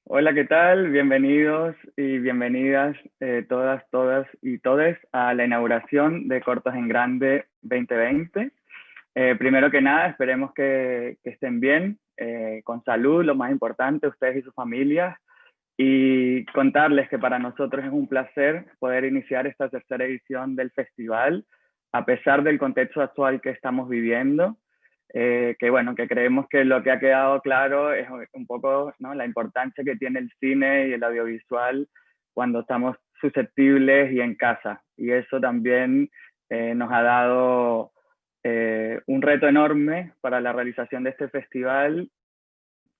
Hola, ¿qué tal? Bienvenidos y bienvenidas todas y todes a la inauguración de Cortos en Grande 2020. Primero que nada, esperemos que estén bien, con salud, lo más importante, ustedes y sus familias, y contarles que para nosotros es un placer poder iniciar esta tercera edición del festival, a pesar del contexto actual que estamos viviendo. Que bueno, que creemos que lo que ha quedado claro es un poco, ¿no?, la importancia que tiene el cine y el audiovisual cuando estamos susceptibles y en casa. Y eso también nos ha dado un reto enorme para la realización de este festival,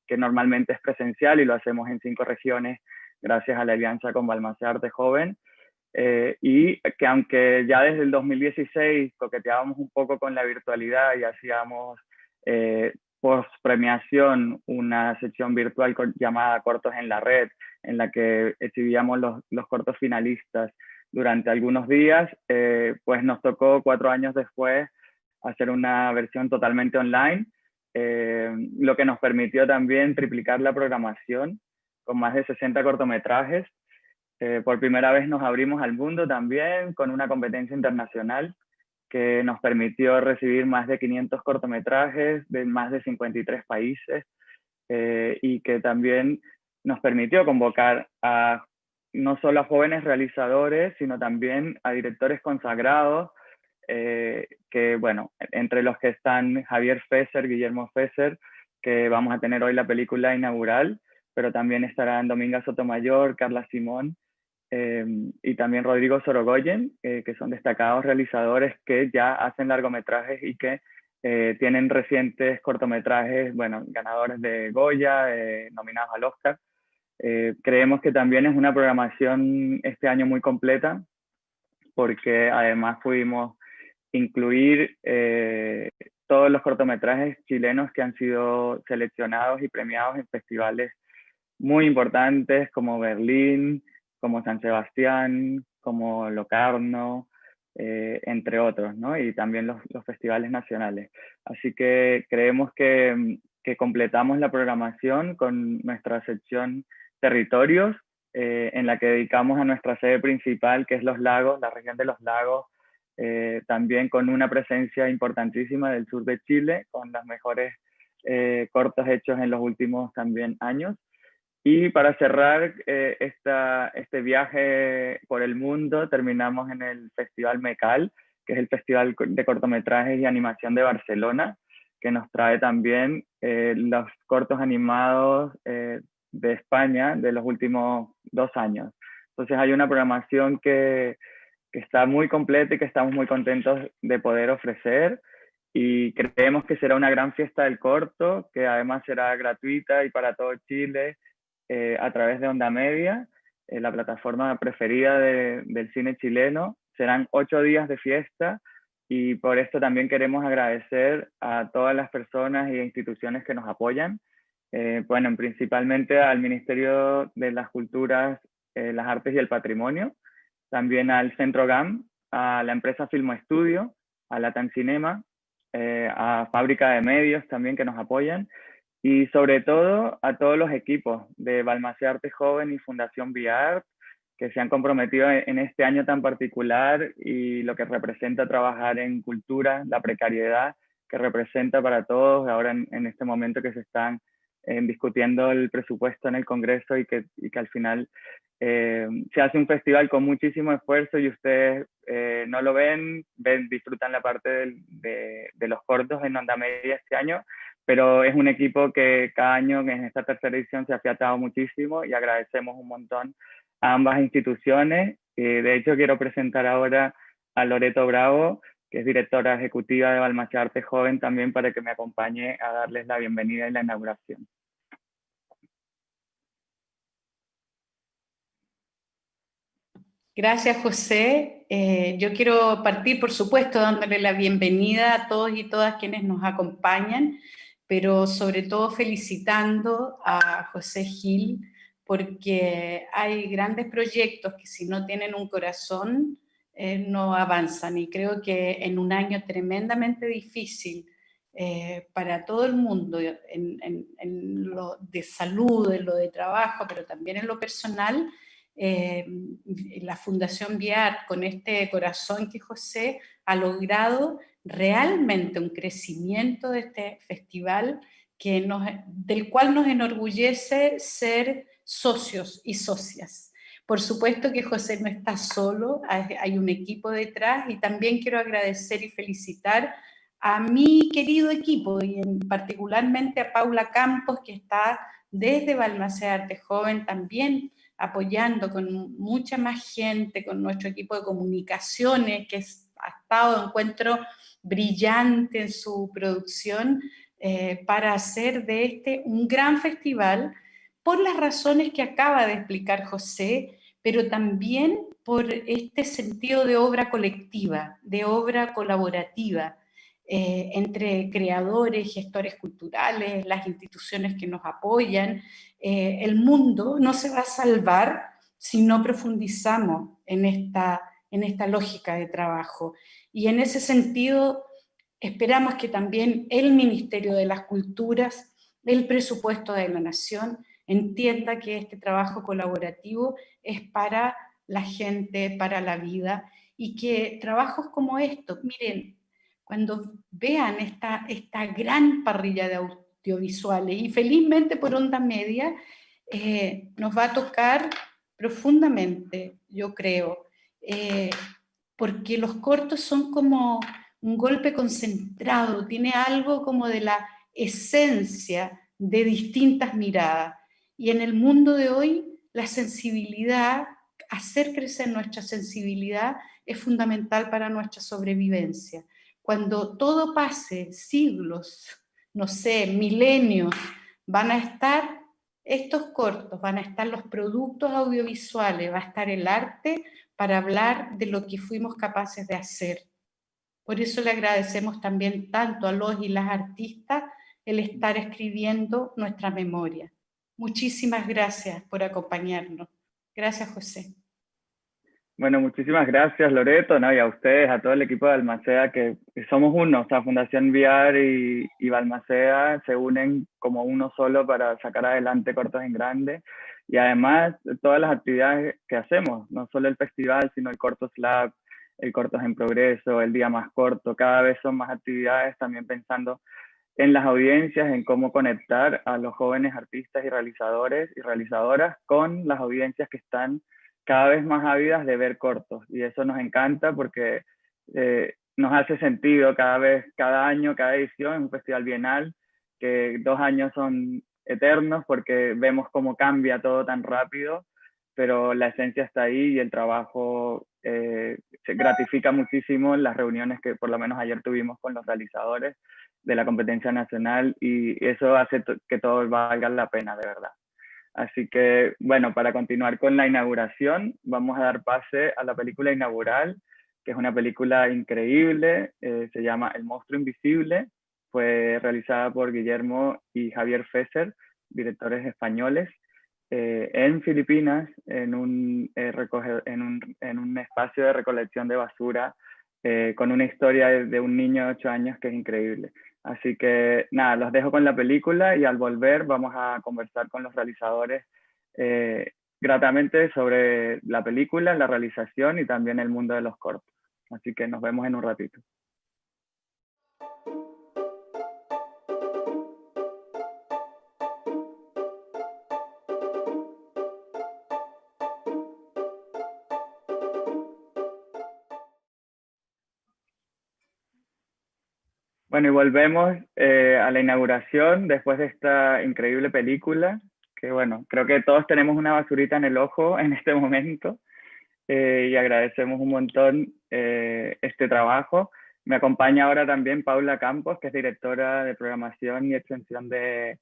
que normalmente es presencial y lo hacemos en 5 regiones gracias a la alianza con Balmaceda Arte Joven. Y que aunque ya desde el 2016 coqueteábamos un poco con la virtualidad y hacíamos post premiación una sección virtual llamada Cortos en la Red, en la que exhibíamos los cortos finalistas durante algunos días, pues nos tocó 4 años después hacer una versión totalmente online, lo que nos permitió también triplicar la programación con más de 60 cortometrajes. Por primera vez nos abrimos al mundo también con una competencia internacional que nos permitió recibir más de 500 cortometrajes de más de 53 países, y que también nos permitió convocar a no solo a jóvenes realizadores, sino también a directores consagrados, que bueno, entre los que están Javier Fesser, Guillermo Fesser, que vamos a tener hoy la película inaugural, pero también estarán Dominga Sotomayor, Carla Simón, y también Rodrigo Sorogoyen, que son destacados realizadores que ya hacen largometrajes y que tienen recientes cortometrajes, bueno, ganadores de Goya, nominados al Oscar. Creemos que también es una programación este año muy completa, porque además pudimos incluir todos los cortometrajes chilenos que han sido seleccionados y premiados en festivales muy importantes como Berlín, como San Sebastián, como Locarno, entre otros, ¿no? Y también los festivales nacionales. Así que creemos que completamos la programación con nuestra sección Territorios, en la que dedicamos a nuestra sede principal, que es Los Lagos, la región de Los Lagos, también con una presencia importantísima del sur de Chile, con los mejores cortos hechos en los últimos también años. Y para cerrar este viaje por el mundo, terminamos en el Festival MECAL, que es el Festival de Cortometrajes y Animación de Barcelona, que nos trae también los cortos animados de España de los últimos 2 años. Entonces hay una programación que está muy completa y que estamos muy contentos de poder ofrecer. Y creemos que será una gran fiesta del corto, que además será gratuita y para todo Chile, a través de Onda Media, la plataforma preferida del cine chileno. Serán 8 días de fiesta y por esto también queremos agradecer a todas las personas e instituciones que nos apoyan. Bueno, principalmente al Ministerio de las Culturas, las Artes y el Patrimonio, también al Centro GAM, a la empresa Filmo Estudio, a Latam Cinema, a Fábrica de Medios también que nos apoyan, y sobre todo a todos los equipos de Balmaceda Arte Joven y Fundación Viart, que se han comprometido en este año tan particular y lo que representa trabajar en cultura, la precariedad que representa para todos ahora en este momento que se están discutiendo el presupuesto en el Congreso, y que al final se hace un festival con muchísimo esfuerzo y ustedes no lo ven, disfrutan la parte de los cortos en Onda Media este año, pero es un equipo que cada año en esta tercera edición se ha afiatado muchísimo y agradecemos un montón a ambas instituciones. De hecho, quiero presentar ahora a Loreto Bravo, que es directora ejecutiva de Balmaceda Arte Joven, también para que me acompañe a darles la bienvenida y la inauguración. Gracias, José. Yo quiero partir, por supuesto, dándole la bienvenida a todos y todas quienes nos acompañan, pero sobre todo felicitando a José Gil, porque hay grandes proyectos que si no tienen un corazón, no avanzan. Y creo que en un año tremendamente difícil, para todo el mundo, en lo de salud, en lo de trabajo, pero también en lo personal. La Fundación VIAR, con este corazón que José ha logrado realmente un crecimiento de este festival del cual nos enorgullece ser socios y socias. Por supuesto que José no está solo, hay un equipo detrás, y también quiero agradecer y felicitar a mi querido equipo, y particularmente a Paula Campos, que está desde Balmaceda Arte Joven también apoyando con mucha más gente, con nuestro equipo de comunicaciones, que ha estado, encuentro, brillante en su producción, para hacer de este un gran festival, por las razones que acaba de explicar José, pero también por este sentido de obra colectiva, de obra colaborativa, entre creadores, gestores culturales, las instituciones que nos apoyan. El mundo no se va a salvar si no profundizamos en esta lógica de trabajo. Y en ese sentido, esperamos que también el Ministerio de las Culturas, el presupuesto de la Nación, entienda que este trabajo colaborativo es para la gente, para la vida, y que trabajos como estos, miren, cuando vean esta gran parrilla de audiovisuales, y felizmente por Onda Media, nos va a tocar profundamente, yo creo, porque los cortos son como un golpe concentrado, tiene algo como de la esencia de distintas miradas. Y en el mundo de hoy, la sensibilidad, hacer crecer nuestra sensibilidad, es fundamental para nuestra sobrevivencia. Cuando todo pase, siglos, no sé, milenios, van a estar estos cortos, van a estar los productos audiovisuales, va a estar el arte para hablar de lo que fuimos capaces de hacer. Por eso le agradecemos también tanto a los y las artistas el estar escribiendo nuestra memoria. Muchísimas gracias por acompañarnos. Gracias, José. Bueno, muchísimas gracias, Loreto, ¿no? Y a ustedes, a todo el equipo de Balmaceda, que somos uno, o sea, Fundación VIAR y Balmaceda se unen como uno solo para sacar adelante Cortos en Grande. Y además, todas las actividades que hacemos, no solo el festival, sino el Cortos Lab, el Cortos en Progreso, el Día Más Corto, cada vez son más actividades, también pensando en las audiencias, en cómo conectar a los jóvenes artistas y realizadores y realizadoras con las audiencias que están cada vez más ávidas de ver cortos. Y eso nos encanta porque nos hace sentido cada año, cada edición, es un festival bienal, que 2 años son eternos porque vemos cómo cambia todo tan rápido, pero la esencia está ahí y el trabajo se gratifica muchísimo en las reuniones que por lo menos ayer tuvimos con los realizadores de la competencia nacional, y eso hace que todo valga la pena, de verdad. Así que, bueno, para continuar con la inauguración, vamos a dar pase a la película inaugural, que es una película increíble, se llama El monstruo invisible, fue realizada por Guillermo y Javier Fesser, directores españoles, en Filipinas, en un espacio de recolección de basura, con una historia de un niño de 8 años que es increíble. Así que nada, los dejo con la película y al volver vamos a conversar con los realizadores gratamente sobre la película, la realización y también el mundo de los cortos. Así que nos vemos en un ratito. Bueno, y volvemos a la inauguración después de esta increíble película, que bueno, creo que todos tenemos una basurita en el ojo en este momento, y agradecemos un montón este trabajo. Me acompaña ahora también Paula Campos, que es directora de programación y extensión de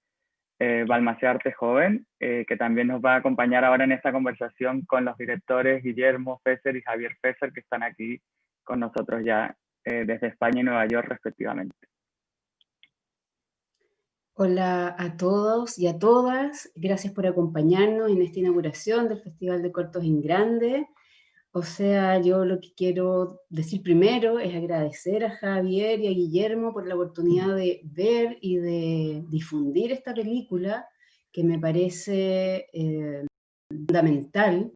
Balmaceda Arte Joven, que también nos va a acompañar ahora en esta conversación con los directores Guillermo Fesser y Javier Fesser, que están aquí con nosotros ya desde España y Nueva York respectivamente. Hola a todos y a todas, gracias por acompañarnos en esta inauguración del Festival de Cortos en Grande. O sea, yo lo que quiero decir primero es agradecer a Javier y a Guillermo por la oportunidad de ver y de difundir esta película, que me parece fundamental.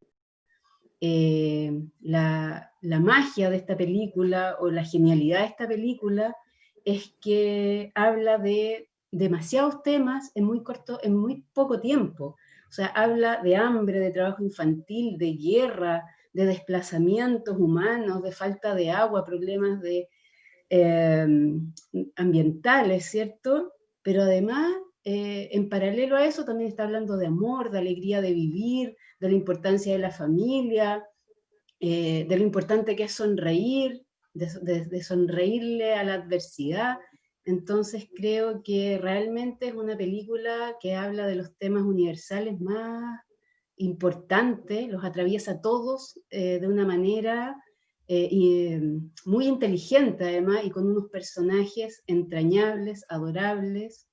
La magia de esta película o la genialidad de esta película es que habla de demasiados temas en muy poco tiempo. O sea, habla de hambre, de trabajo infantil, de guerra, de desplazamientos humanos, de falta de agua, problemas eh, ambientales, ¿cierto? Pero además, en paralelo a eso, también está hablando de amor, de alegría de vivir, de la importancia de la familia, de lo importante que es sonreír, de sonreírle a la adversidad. Entonces creo que realmente es una película que habla de los temas universales más importantes, los atraviesa a todos de una manera muy inteligente además y con unos personajes entrañables, adorables.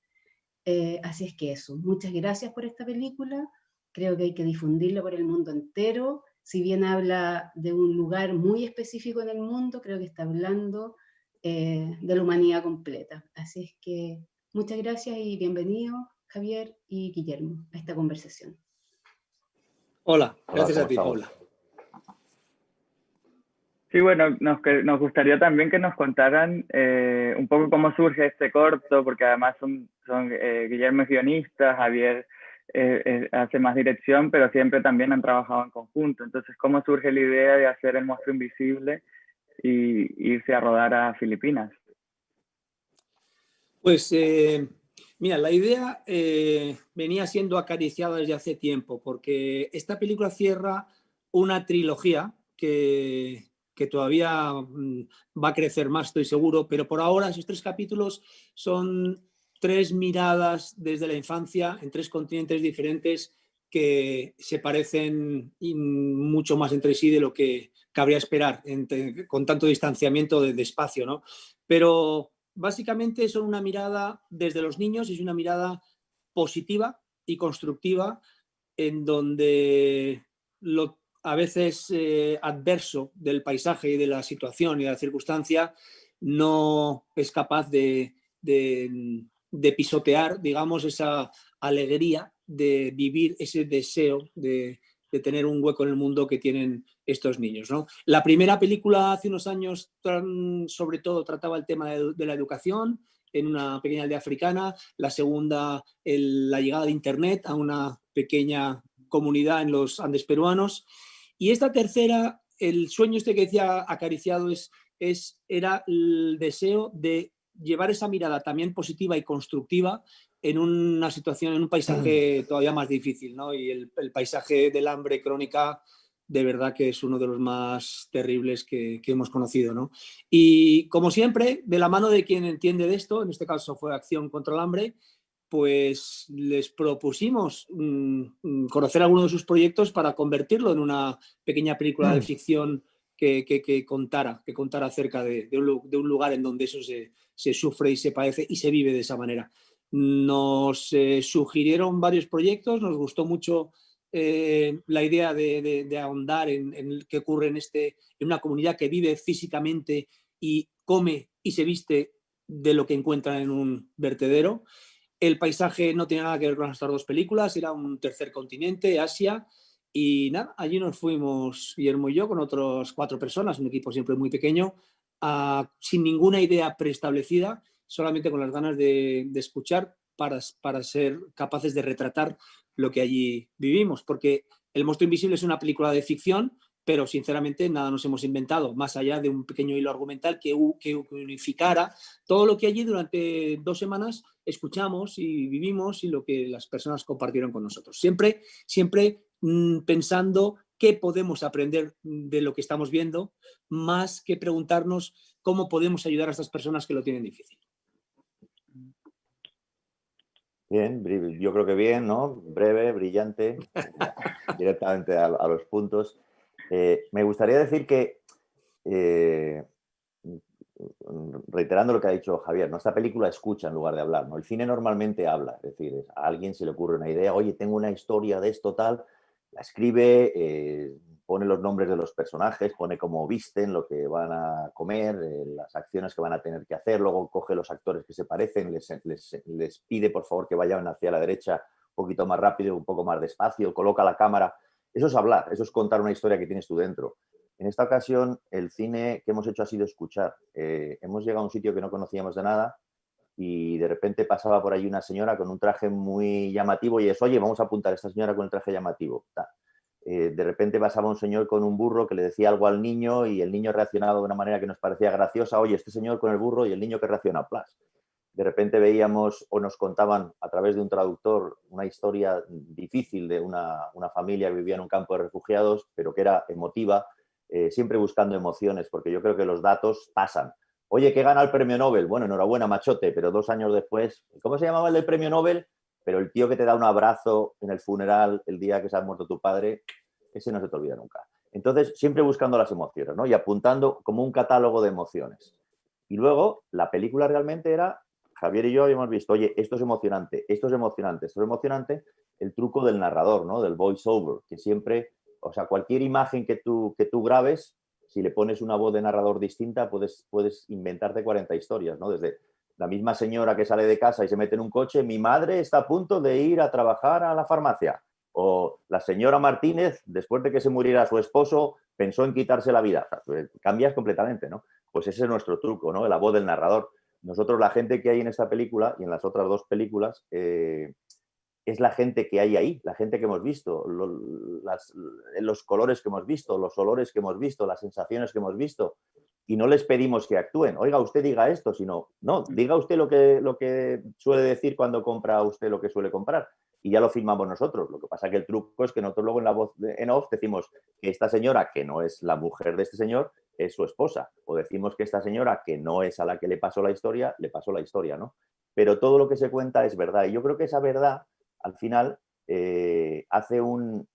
Así es que eso, muchas gracias por esta película, creo que hay que difundirla por el mundo entero, si bien habla de un lugar muy específico en el mundo, creo que está hablando de la humanidad completa. Así es que muchas gracias y bienvenido Javier y Guillermo a esta conversación. Hola, Hola, gracias a ¿cómo ti, estamos? Paula. Sí, bueno, nos gustaría también que nos contaran un poco cómo surge este corto, porque además Guillermo es guionista, Javier hace más dirección, pero siempre también han trabajado en conjunto. Entonces, ¿cómo surge la idea de hacer El monstruo invisible y irse a rodar a Filipinas? Pues mira, la idea venía siendo acariciada desde hace tiempo, porque esta película cierra una trilogía que todavía va a crecer más, estoy seguro, pero por ahora esos 3 capítulos son 3 miradas desde la infancia en 3 continentes diferentes que se parecen mucho más entre sí de lo que cabría esperar con tanto distanciamiento de espacio, ¿no? Pero básicamente son una mirada desde los niños, es una mirada positiva y constructiva en donde lo a veces adverso del paisaje y de la situación y de la circunstancia no es capaz de pisotear, digamos, esa alegría de vivir ese deseo de tener un hueco en el mundo que tienen estos niños, ¿no? La primera película hace unos años sobre todo trataba el tema de la educación en una pequeña aldea africana, la segunda la llegada de internet a una pequeña comunidad en los Andes peruanos, y esta tercera, el sueño este que decía acariciado era el deseo de llevar esa mirada también positiva y constructiva en una situación, en un paisaje todavía más difícil, ¿no? Y el paisaje del hambre crónica de verdad que es uno de los más terribles que hemos conocido, ¿no? Y como siempre, de la mano de quien entiende de esto, en este caso fue Acción contra el Hambre, pues les propusimos conocer alguno de sus proyectos para convertirlo en una pequeña película de ficción que contara acerca de un lugar en donde eso se sufre y se padece y se vive de esa manera. Nos sugirieron varios proyectos, nos gustó mucho la idea de ahondar en qué ocurre en una comunidad que vive físicamente y come y se viste de lo que encuentran en un vertedero. El paisaje no tiene nada que ver con estas 2 películas, era un tercer continente, Asia, y nada, allí nos fuimos Guillermo y yo con otras 4 personas, un equipo siempre muy pequeño, sin ninguna idea preestablecida, solamente con las ganas de escuchar para ser capaces de retratar lo que allí vivimos, porque El monstruo invisible es una película de ficción, pero sinceramente nada nos hemos inventado, más allá de un pequeño hilo argumental que unificara todo lo que allí durante 2 semanas escuchamos y vivimos y lo que las personas compartieron con nosotros. Siempre pensando qué podemos aprender de lo que estamos viendo, más que preguntarnos cómo podemos ayudar a estas personas que lo tienen difícil. Bien, yo creo que bien, ¿no? Breve, brillante, directamente a los puntos. Me gustaría decir que, reiterando lo que ha dicho Javier, ¿no? Esta película escucha en lugar de hablar, ¿no? El cine normalmente habla, es decir, a alguien se le ocurre una idea, oye, tengo una historia de esto tal, la escribe, pone los nombres de los personajes, pone cómo visten, lo que van a comer, las acciones que van a tener que hacer, luego coge los actores que se parecen, les pide por favor que vayan hacia la derecha un poquito más rápido, un poco más despacio, coloca la cámara. Eso es hablar, eso es contar una historia que tienes tú dentro. En esta ocasión, el cine que hemos hecho ha sido escuchar. Hemos llegado a un sitio que no conocíamos de nada y de repente pasaba por ahí una señora con un traje muy llamativo y es, oye, vamos a apuntar a esta señora con el traje llamativo. De repente pasaba un señor con un burro que le decía algo al niño y el niño reaccionaba de una manera que nos parecía graciosa. Oye, este señor con el burro y el niño que reacciona, plas. De repente veíamos o nos contaban a través de un traductor una historia difícil de una familia que vivía en un campo de refugiados, pero que era emotiva, siempre buscando emociones, porque yo creo que los datos pasan. Oye, ¿qué gana el premio Nobel? Bueno, enhorabuena, machote, pero 2 años después, ¿cómo se llamaba el del premio Nobel? Pero el tío que te da un abrazo en el funeral el día que se ha muerto tu padre, ese no se te olvida nunca. Entonces, siempre buscando las emociones, ¿no? Y apuntando como un catálogo de emociones. Y luego, la película realmente era, Javier y yo habíamos visto, oye, esto es emocionante, esto es emocionante, esto es emocionante, el truco del narrador, ¿no? Del voice-over, que siempre, o sea, cualquier imagen que tú grabes, si le pones una voz de narrador distinta, puedes inventarte 40 historias, ¿no? Desde la misma señora que sale de casa y se mete en un coche, mi madre está a punto de ir a trabajar a la farmacia. O la señora Martínez, después de que se muriera su esposo, pensó en quitarse la vida. O sea, cambias completamente, ¿no? Pues ese es nuestro truco, ¿no? La voz del narrador. Nosotros, la gente que hay en esta película y en las otras 2 películas, es la gente que hay ahí, la gente que hemos visto, los colores que hemos visto, los olores que hemos visto, las sensaciones que hemos visto. Y no les pedimos que actúen. Oiga, usted diga esto, sino, no, diga usted lo que suele decir cuando compra usted lo que suele comprar. Y ya lo filmamos nosotros. Lo que pasa que el truco es que nosotros luego en la voz en off decimos que esta señora, que no es la mujer de este señor, es su esposa. O decimos que esta señora, que no es a la que le pasó la historia, ¿no? Pero todo lo que se cuenta es verdad. Y yo creo que esa verdad, al final,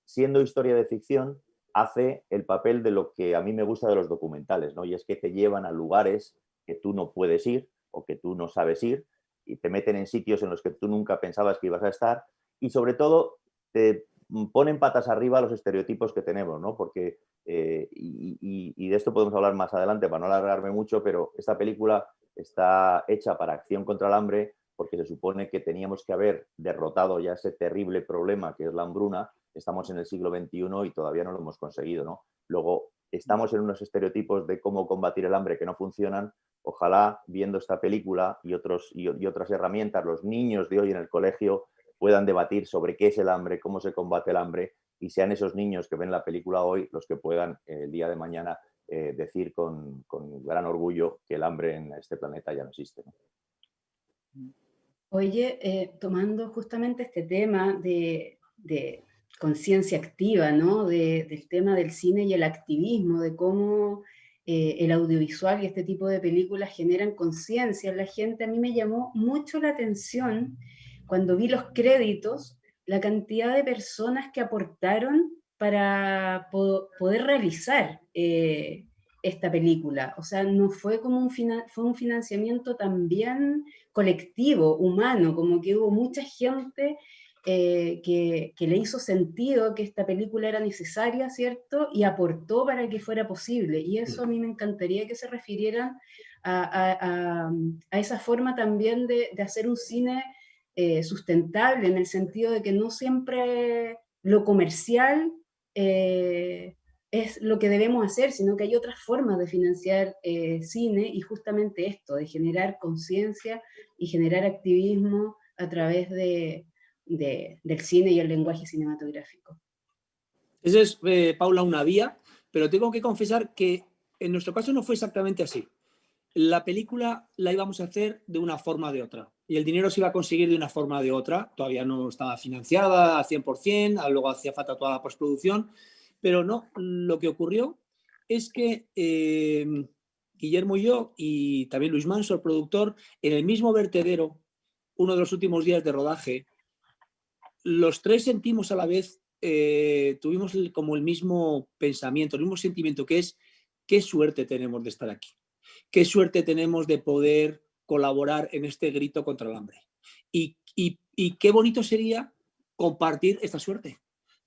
siendo historia de ficción, hace el papel de lo que a mí me gusta de los documentales, ¿no? Y es que te llevan a lugares que tú no puedes ir o que tú no sabes ir y te meten en sitios en los que tú nunca pensabas que ibas a estar y sobre todo te ponen patas arriba los estereotipos que tenemos, ¿no? Porque, y de esto podemos hablar más adelante para no alargarme mucho, pero esta película está hecha para Acción contra el Hambre porque se supone que teníamos que haber derrotado ya ese terrible problema que es la hambruna. Estamos en el siglo XXI y todavía no lo hemos conseguido, ¿no? Luego, estamos en unos estereotipos de cómo combatir el hambre que no funcionan. Ojalá, viendo esta película y otras herramientas, los niños de hoy en el colegio puedan debatir sobre qué es el hambre, cómo se combate el hambre, y sean esos niños que ven la película hoy los que puedan el día de mañana decir con gran orgullo que el hambre en este planeta ya no existe, ¿no? Oye, tomando justamente este tema de conciencia activa, ¿no? Del tema del cine y el activismo, de cómo el audiovisual y este tipo de películas generan conciencia en la gente, a mí me llamó mucho la atención cuando vi los créditos, la cantidad de personas que aportaron para poder realizar esta película. O sea, no fue como fue un financiamiento también colectivo, humano, como que hubo mucha gente que le hizo sentido que esta película era necesaria, ¿cierto? Y aportó para que fuera posible. Y eso a mí me encantaría que se refirieran a esa forma también de hacer un cine sustentable, en el sentido de que no siempre lo comercial es lo que debemos hacer, sino que hay otras formas de financiar cine y justamente esto, de generar conciencia y generar activismo a través del cine y el lenguaje cinematográfico. Esa es, Paula, una vía, pero tengo que confesar que en nuestro caso no fue exactamente así. La película la íbamos a hacer de una forma o de otra y el dinero se iba a conseguir de una forma o de otra. Todavía no estaba financiada al 100%, luego hacía falta toda la postproducción, pero no, lo que ocurrió es que Guillermo y yo, y también Luis Manso, el productor, en el mismo vertedero, uno de los últimos días de rodaje, los 3 sentimos a la vez, tuvimos como el mismo pensamiento, el mismo sentimiento, que es qué suerte tenemos de estar aquí. Qué suerte tenemos de poder colaborar en este grito contra el hambre. Y qué bonito sería compartir esta suerte.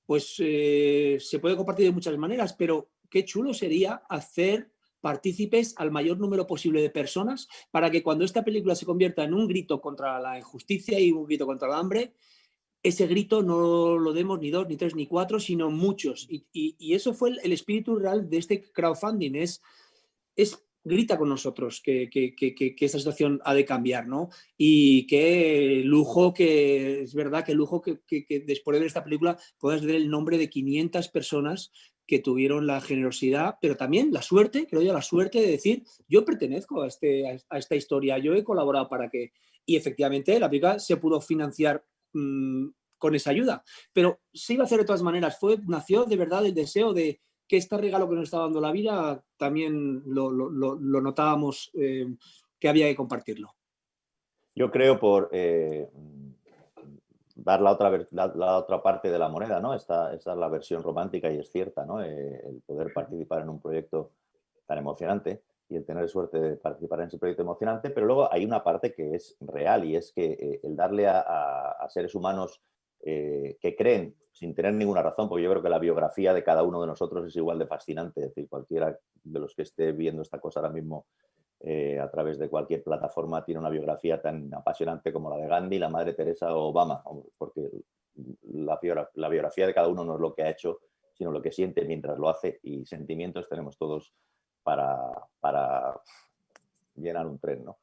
pues se puede compartir de muchas maneras, pero qué chulo sería hacer partícipes al mayor número posible de personas para que cuando esta película se convierta en un grito contra la injusticia y un grito contra el hambre, ese grito no lo demos ni 2, ni 3, ni 4, sino muchos. Y eso fue el espíritu real de este crowdfunding, es grita con nosotros que esta situación ha de cambiar, ¿no? Y qué lujo que, es verdad, qué lujo que después de ver esta película puedas ver el nombre de 500 personas que tuvieron la generosidad, pero también la suerte, creo yo, la suerte de decir, yo pertenezco a esta historia, yo he colaborado para que... Y efectivamente la película se pudo financiar con esa ayuda, pero se iba a hacer de todas maneras, nació de verdad el deseo de que este regalo que nos está dando la vida también lo notábamos que había que compartirlo. Yo creo por dar la otra parte de la moneda, ¿no? Esta es la versión romántica y es cierta, ¿no? El poder participar en un proyecto tan emocionante y el tener suerte de participar en ese proyecto emocionante, pero luego hay una parte que es real y es que el darle a seres humanos que creen sin tener ninguna razón, porque yo creo que la biografía de cada uno de nosotros es igual de fascinante, es decir, cualquiera de los que esté viendo esta cosa ahora mismo a través de cualquier plataforma tiene una biografía tan apasionante como la de Gandhi, la Madre Teresa o Obama, porque la biografía de cada uno no es lo que ha hecho, sino lo que siente mientras lo hace, y sentimientos tenemos todos para llenar un tren, ¿no?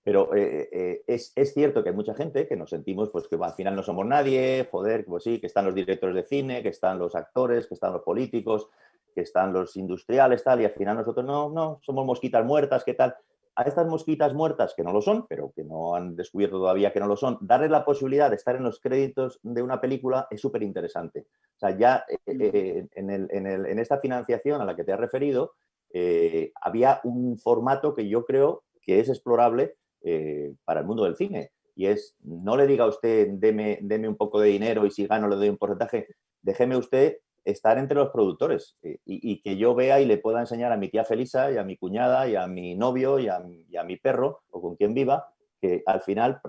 Pero es cierto que hay mucha gente que nos sentimos pues que al final no somos nadie, joder, pues sí, que están los directores de cine, que están los actores, que están los políticos, que están los industriales, tal, y al final nosotros no, somos mosquitas muertas, ¿qué tal? A estas mosquitas muertas, que no lo son, pero que no han descubierto todavía que no lo son, darles la posibilidad de estar en los créditos de una película es súper interesante. O sea, ya en esta financiación a la que te has referido, había un formato que yo creo que es explorable para el mundo del cine. Y es, no le diga a usted, deme un poco de dinero y si gano le doy un porcentaje, déjeme usted estar entre los productores y que yo vea y le pueda enseñar a mi tía Felisa y a mi cuñada y a mi novio y a mi perro o con quien viva, que al final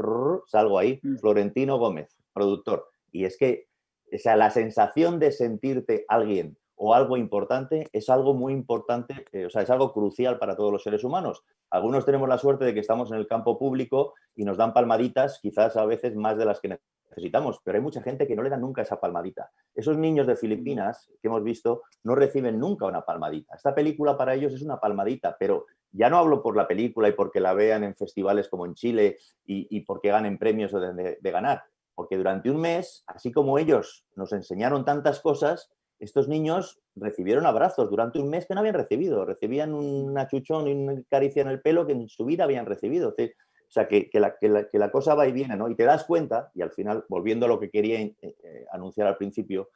salgo ahí, Florentino Gómez, productor. Y es que, o sea, la sensación de sentirte alguien o algo importante es algo muy importante, o sea, es algo crucial para todos los seres humanos. Algunos tenemos la suerte de que estamos en el campo público y nos dan palmaditas, quizás a veces más de las que necesitamos, pero hay mucha gente que no le dan nunca esa palmadita. Esos niños de Filipinas que hemos visto no reciben nunca una palmadita. Esta película para ellos es una palmadita, pero ya no hablo por la película y porque la vean en festivales como en Chile y porque ganen premios de ganar, porque durante un mes, así como ellos nos enseñaron tantas cosas, estos niños recibieron abrazos durante un mes que no habían recibido, recibían un achuchón y una caricia en el pelo que en su vida habían recibido. O sea, que la cosa va y viene, ¿no? Y te das cuenta, y al final, volviendo a lo que quería anunciar al principio,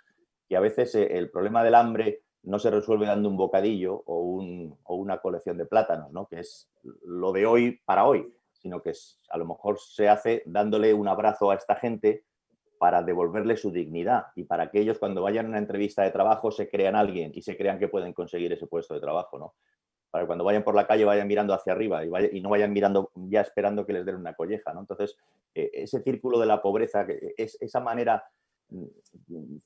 que a veces el problema del hambre no se resuelve dando un bocadillo o una colección de plátanos, ¿no? Que es lo de hoy para hoy, sino que a lo mejor se hace dándole un abrazo a esta gente para devolverle su dignidad y para que ellos cuando vayan a una entrevista de trabajo se crean alguien y se crean que pueden conseguir ese puesto de trabajo, ¿no? Para que cuando vayan por la calle vayan mirando hacia arriba y no vayan mirando ya esperando que les den una colleja, ¿no? Entonces, ese círculo de la pobreza, es esa manera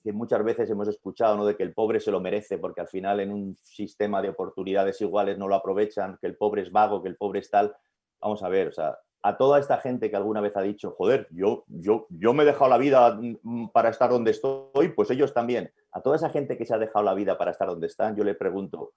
que muchas veces hemos escuchado, ¿no? De que el pobre se lo merece porque al final en un sistema de oportunidades iguales no lo aprovechan, que el pobre es vago, que el pobre es tal. Vamos a ver, o sea, a toda esta gente que alguna vez ha dicho, joder, yo me he dejado la vida para estar donde estoy, pues ellos también. A toda esa gente que se ha dejado la vida para estar donde están, yo le pregunto,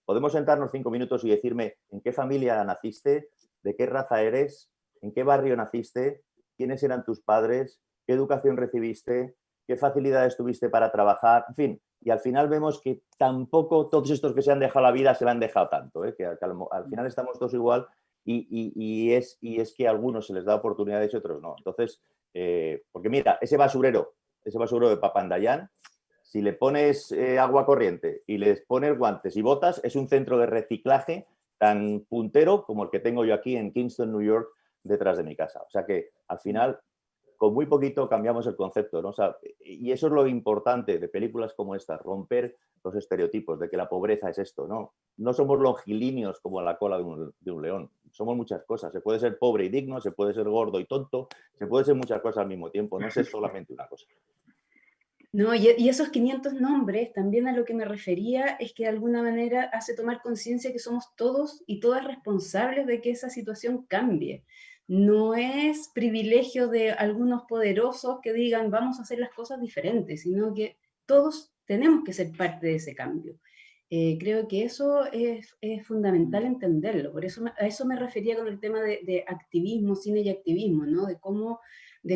¿podemos sentarnos 5 minutos y decirme en qué familia naciste, de qué raza eres, en qué barrio naciste, quiénes eran tus padres, qué educación recibiste, qué facilidades tuviste para trabajar? En fin, y al final vemos que tampoco todos estos que se han dejado la vida se la han dejado tanto, que al final estamos todos igual. Y es que a algunos se les da oportunidades y a otros no. Entonces, porque mira, ese basurero de Papandayán, si le pones agua corriente y les pones guantes y botas, es un centro de reciclaje tan puntero como el que tengo yo aquí en Kingston, New York, detrás de mi casa. O sea que al final, con muy poquito cambiamos el concepto, ¿no? O sea, y eso es lo importante de películas como esta, romper los estereotipos de que la pobreza es esto, ¿no? No somos longilíneos como la cola de un león, somos muchas cosas. Se puede ser pobre y digno, se puede ser gordo y tonto, se puede ser muchas cosas al mismo tiempo, no es solamente una cosa. No, y esos 500 nombres, también a lo que me refería, es que de alguna manera hace tomar conciencia que somos todos y todas responsables de que esa situación cambie. No es privilegio de algunos poderosos que digan vamos a hacer las cosas diferentes, sino que todos tenemos que ser parte de ese cambio. Creo que eso es fundamental entenderlo, por eso a eso me refería con el tema de activismo, cine y activismo, ¿no? De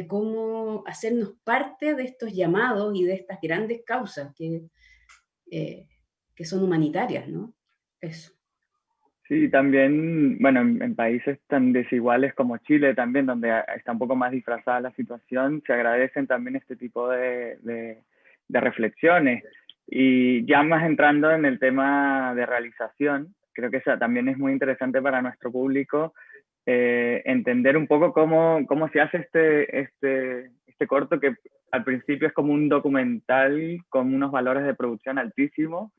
cómo hacernos parte de estos llamados y de estas grandes causas que son humanitarias, ¿no? Eso. Sí, también, bueno, en países tan desiguales como Chile también, donde está un poco más disfrazada la situación, se agradecen también este tipo de reflexiones. Y ya más entrando en el tema de realización, creo que eso también es muy interesante para nuestro público, entender un poco cómo se hace este corto, que al principio es como un documental con unos valores de producción altísimos,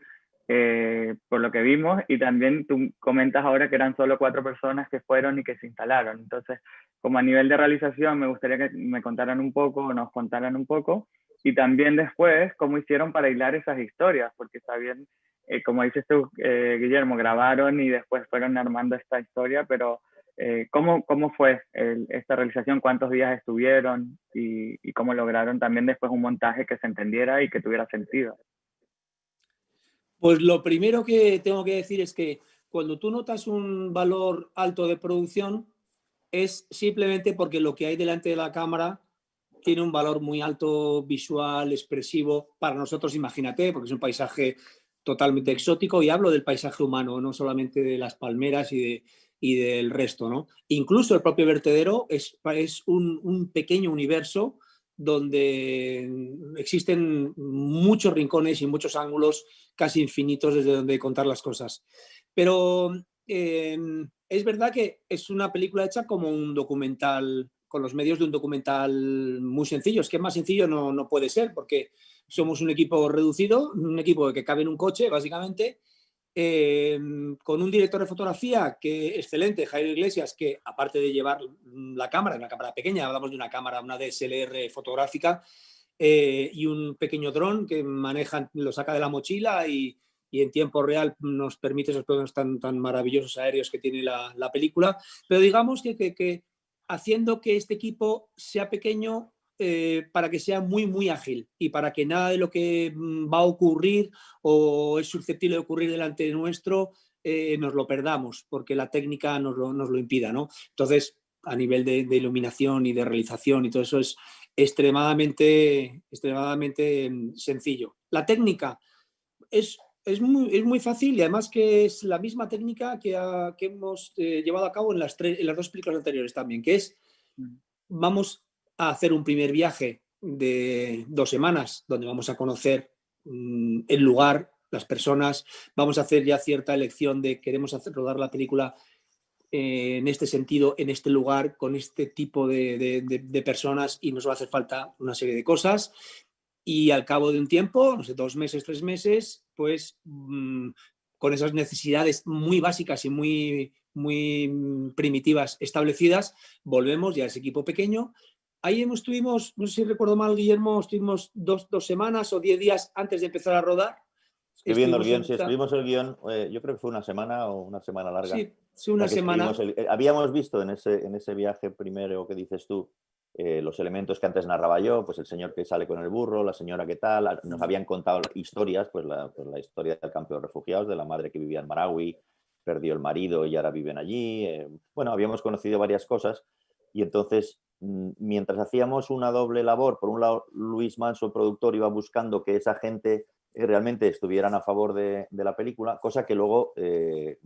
por lo que vimos, y también tú comentas ahora que eran solo 4 personas que fueron y que se instalaron. Entonces, como a nivel de realización, me gustaría que me contaran un poco, nos contaran un poco, y también después cómo hicieron para hilar esas historias, porque está bien, como dices tú, Guillermo, grabaron y después fueron armando esta historia, pero ¿cómo fue esta realización? ¿Cuántos días estuvieron? Y cómo lograron también después un montaje que se entendiera y que tuviera sentido. Pues lo primero que tengo que decir es que cuando tú notas un valor alto de producción es simplemente porque lo que hay delante de la cámara tiene un valor muy alto, visual, expresivo. Para nosotros, imagínate, porque es un paisaje totalmente exótico, y hablo del paisaje humano, no solamente de las palmeras y del resto, ¿no? Incluso el propio vertedero es un pequeño universo donde existen muchos rincones y muchos ángulos casi infinitos desde donde contar las cosas. Pero es verdad que es una película hecha como un documental, con los medios de un documental muy sencillo. Es que más sencillo no puede ser, porque somos un equipo reducido, un equipo que cabe en un coche, básicamente, con un director de fotografía que excelente, Jairo Iglesias, que aparte de llevar la cámara, una cámara pequeña, hablamos de una cámara, una DSLR fotográfica, y un pequeño dron que maneja, lo saca de la mochila y en tiempo real nos permite esos planos tan maravillosos aéreos que tiene la película. Pero digamos que haciendo que este equipo sea pequeño, para que sea muy ágil y para que nada de lo que va a ocurrir o es susceptible de ocurrir delante de nuestro nos lo perdamos, porque la técnica nos lo impida, ¿no? Entonces, a nivel de iluminación y de realización y todo eso es extremadamente sencillo. La técnica es muy fácil, y además que es la misma técnica que hemos llevado a cabo en las 2 películas anteriores también, que es vamos a hacer un primer viaje de 2 semanas donde vamos a conocer el lugar, las personas, vamos a hacer ya cierta elección de queremos rodar la película en este sentido, en este lugar, con este tipo de personas, y nos va a hacer falta una serie de cosas. Y al cabo de un tiempo, no sé, 2 meses, 3 meses, pues con esas necesidades muy básicas y muy primitivas establecidas, volvemos ya a ese equipo pequeño. Ahí estuvimos, no sé si recuerdo mal, Guillermo, estuvimos 2 semanas o 10 días antes de empezar a rodar. Escribiendo el guión, sí, escribimos el guión, yo creo que fue una semana o una semana larga. Sí, una semana. Habíamos visto en ese viaje primero que dices tú, los elementos que antes narraba yo, pues el señor que sale con el burro, la señora que tal, nos habían contado historias, pues la historia del campo de refugiados, de la madre que vivía en Marawi, perdió el marido y ahora viven allí. Bueno, habíamos conocido varias cosas, y entonces, mientras hacíamos una doble labor, por un lado Luis Manso, el productor, iba buscando que esa gente realmente estuvieran a favor de la película, cosa que luego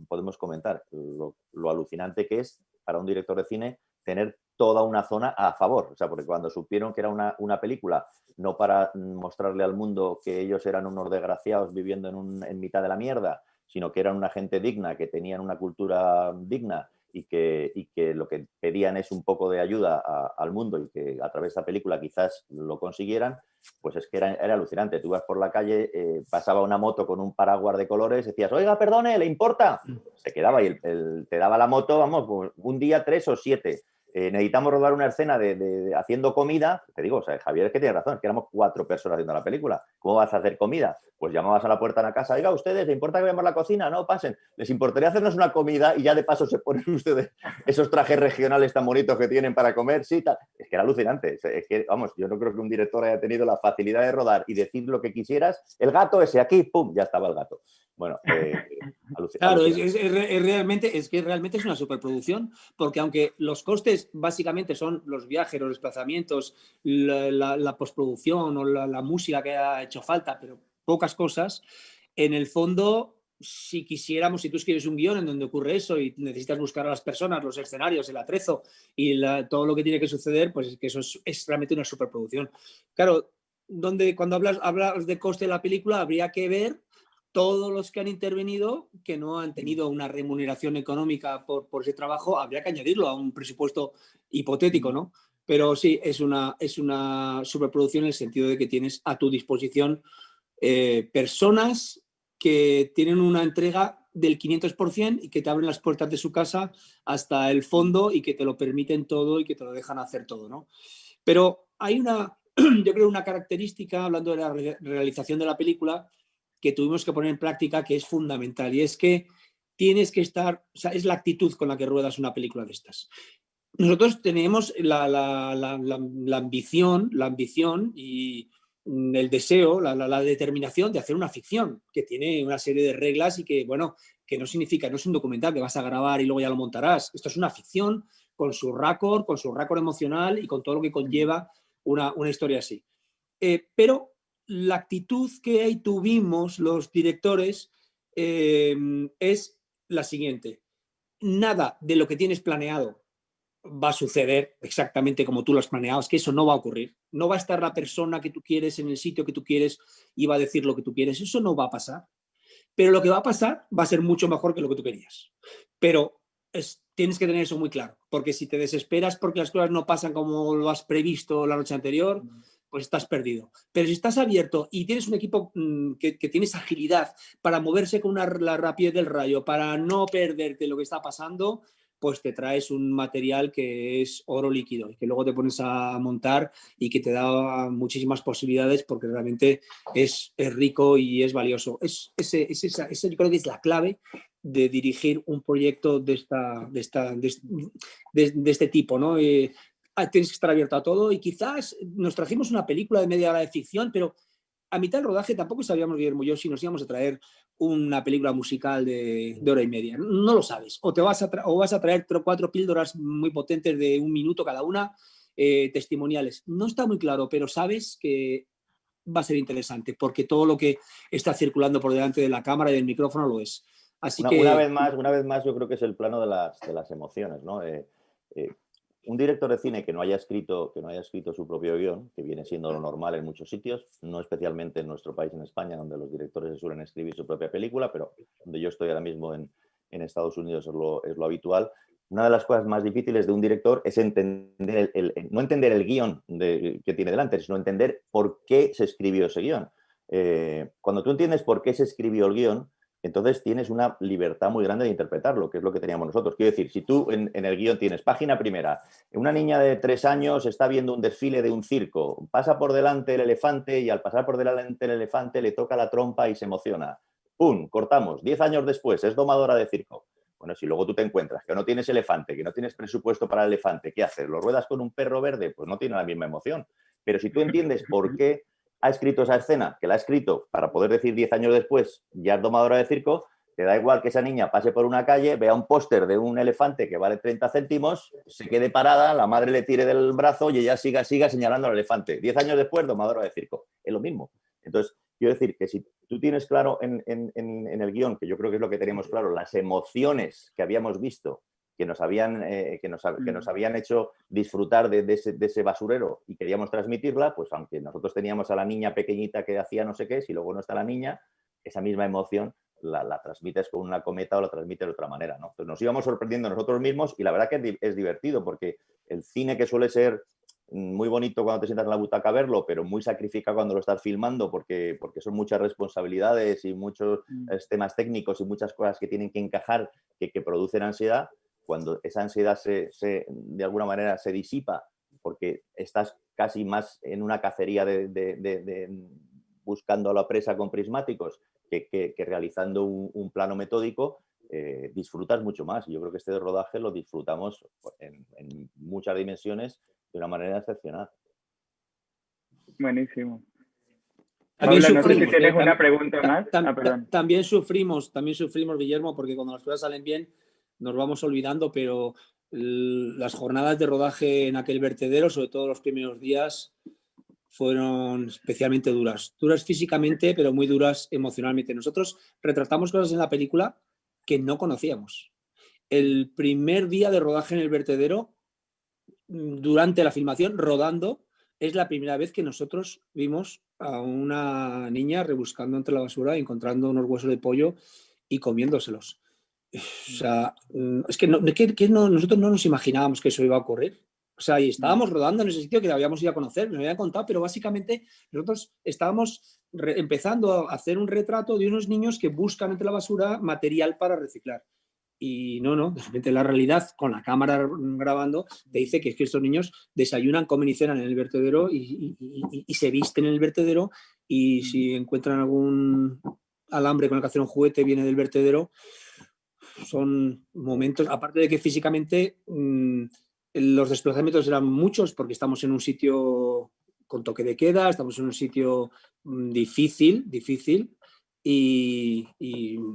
podemos comentar, lo alucinante que es para un director de cine tener toda una zona a favor, o sea, porque cuando supieron que era una película no para mostrarle al mundo que ellos eran unos desgraciados viviendo en mitad de la mierda, sino que eran una gente digna, que tenían una cultura digna, y que lo que pedían es un poco de ayuda al mundo, y que a través de esta película quizás lo consiguieran, pues es que era alucinante. Tú vas por la calle, pasaba una moto con un paraguas de colores, decías, oiga, perdone, ¿le importa? Se quedaba y te daba la moto, vamos, un día 3 o 7. necesitamos rodar una escena de haciendo comida. Te digo, o sea, Javier es que tiene razón, es que éramos 4 personas haciendo la película. ¿Cómo vas a hacer comida? Pues llamabas a la puerta de la casa, oiga, ¿ustedes, ¿les importa que veamos la cocina? No, pasen. ¿Les importaría hacernos una comida? Y ya de paso se ponen ustedes esos trajes regionales tan bonitos que tienen para comer, sí, tal. Es que era alucinante. Es que, vamos, yo no creo que un director haya tenido la facilidad de rodar y decir lo que quisieras. El gato ese aquí, pum, ya estaba el gato. Bueno, claro, es que realmente es una superproducción, porque aunque los costes básicamente son los viajes, los desplazamientos, la postproducción o la música que ha hecho falta, pero pocas cosas, en el fondo, si quisiéramos, si tú escribes un guión en donde ocurre eso y necesitas buscar a las personas, los escenarios, el atrezo y todo lo que tiene que suceder, pues es que eso es realmente una superproducción. Claro, cuando hablas de coste de la película, habría que ver todos los que han intervenido que no han tenido una remuneración económica por ese trabajo, habría que añadirlo a un presupuesto hipotético, ¿no? Pero sí, es una superproducción en el sentido de que tienes a tu disposición personas que tienen una entrega del 500% y que te abren las puertas de su casa hasta el fondo y que te lo permiten todo y que te lo dejan hacer todo, ¿no? Pero hay yo creo, una característica, hablando de la realización de la película, que tuvimos que poner en práctica, que es fundamental, y es que tienes que estar, o sea, es la actitud con la que ruedas una película de estas. Nosotros tenemos la ambición y el deseo, la determinación de hacer una ficción que tiene una serie de reglas y que, bueno, que no significa, no es un documental que vas a grabar y luego ya lo montarás. Esto es una ficción con su récord emocional y con todo lo que conlleva una historia así. Pero la actitud que tuvimos los directores es la siguiente. Nada de lo que tienes planeado va a suceder exactamente como tú lo has planeado. Es que eso no va a ocurrir. No va a estar la persona que tú quieres en el sitio que tú quieres y va a decir lo que tú quieres. Eso no va a pasar. Pero lo que va a pasar va a ser mucho mejor que lo que tú querías. Pero tienes que tener eso muy claro, porque si te desesperas porque las cosas no pasan como lo has previsto la noche anterior, pues estás perdido. Pero si estás abierto y tienes un equipo que tienes agilidad para moverse con la rapidez del rayo, para no perderte lo que está pasando, pues te traes un material que es oro líquido y que luego te pones a montar y que te da muchísimas posibilidades porque realmente es rico y es valioso. Ese yo creo que es la clave de dirigir un proyecto de este tipo, ¿no? Tienes que estar abierto a todo y quizás nos trajimos una película de media hora de ficción, pero a mitad del rodaje tampoco sabíamos, Guillermo y yo, si nos íbamos a traer una película musical de hora y media. No lo sabes. O vas a traer 4 píldoras muy potentes de 1 minuto cada una, testimoniales. No está muy claro, pero sabes que va a ser interesante porque todo lo que está circulando por delante de la cámara y del micrófono lo es. Así que... Una vez más, yo creo que es el plano de las emociones, ¿no? Un director de cine que no haya escrito su propio guión, que viene siendo lo normal en muchos sitios, no especialmente en nuestro país, en España, donde los directores se suelen escribir su propia película, pero donde yo estoy ahora mismo en Estados Unidos es lo habitual. Una de las cosas más difíciles de un director es entender no entender el guión que tiene delante, sino entender por qué se escribió ese guión. Cuando tú entiendes por qué se escribió el guión, entonces tienes una libertad muy grande de interpretarlo, que es lo que teníamos nosotros. Quiero decir, si tú en el guión tienes página primera, una niña de 3 años está viendo un desfile de un circo, pasa por delante el elefante y al pasar por delante el elefante le toca la trompa y se emociona. ¡Pum! Cortamos. 10 años después es domadora de circo. Bueno, si luego tú te encuentras que no tienes elefante, que no tienes presupuesto para el elefante, ¿qué haces? ¿Lo ruedas con un perro verde? Pues no tiene la misma emoción. Pero si tú entiendes por qué ha escrito esa escena, que la ha escrito para poder decir 10 años después, ya es domadora de circo, te da igual que esa niña pase por una calle, vea un póster de un elefante que vale 30 céntimos, se quede parada, la madre le tire del brazo y ella siga señalando al elefante. 10 años después, domadora de circo. Es lo mismo. Entonces, quiero decir que si tú tienes claro en el guión, que yo creo que es lo que tenemos claro, las emociones que habíamos visto, que nos habían hecho disfrutar de ese basurero y queríamos transmitirla, pues aunque nosotros teníamos a la niña pequeñita que hacía no sé qué, si luego no está la niña, esa misma emoción la transmites con una cometa o la transmites de otra manera, ¿no? Entonces nos íbamos sorprendiendo nosotros mismos y la verdad que es divertido porque el cine, que suele ser muy bonito cuando te sientas en la butaca a verlo, pero muy sacrificado cuando lo estás filmando porque son muchas responsabilidades y muchos temas técnicos y muchas cosas que tienen que encajar que producen ansiedad. cuando esa ansiedad de alguna manera se disipa, porque estás casi más en una cacería buscando a la presa con prismáticos que realizando un plano metódico, disfrutas mucho más. Yo creo que este rodaje lo disfrutamos en muchas dimensiones de una manera excepcional. Buenísimo. También Paula, no sé si sufrimos, tienes una pregunta más. Perdón. También sufrimos, Guillermo, porque cuando las cosas salen bien nos vamos olvidando, pero las jornadas de rodaje en aquel vertedero, sobre todo los primeros días, fueron especialmente duras físicamente, pero muy duras emocionalmente. Nosotros retratamos cosas en la película que no conocíamos. El primer día de rodaje en el vertedero, durante la filmación, rodando, es la primera vez que nosotros vimos a una niña rebuscando entre la basura, encontrando unos huesos de pollo y comiéndoselos. O sea, es que nosotros no nos imaginábamos que eso iba a ocurrir. O sea, y estábamos rodando en ese sitio que habíamos ido a conocer, me habían contado, pero básicamente nosotros estábamos empezando a hacer un retrato de unos niños que buscan entre la basura material para reciclar. Y no, de repente la realidad, con la cámara grabando, te dice que es que estos niños desayunan, comen y cenan en el vertedero y se visten en el vertedero, y si encuentran algún alambre con el que hacer un juguete viene del vertedero. Son momentos, aparte de que físicamente los desplazamientos eran muchos, porque estamos en un sitio con toque de queda, estamos en un sitio difícil, y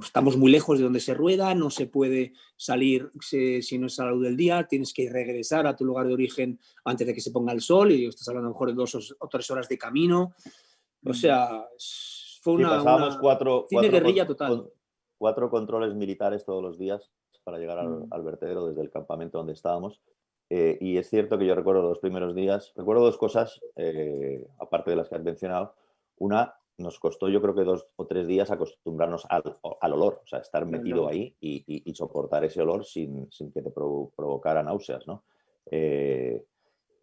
estamos muy lejos de donde se rueda, no se puede salir si no es a la luz del día, tienes que regresar a tu lugar de origen antes de que se ponga el sol, y estás hablando a lo mejor de 2 o 3 horas de camino. O sea, fue pasábamos cine guerrilla total. 4 controles militares todos los días para llegar al vertedero desde el campamento donde estábamos. Y es cierto que yo recuerdo los primeros días, recuerdo 2 cosas, aparte de las que has mencionado. Una, nos costó yo creo que 2 o 3 días acostumbrarnos al olor, o sea, estar metido ahí y soportar ese olor sin que te provocara náuseas, ¿no?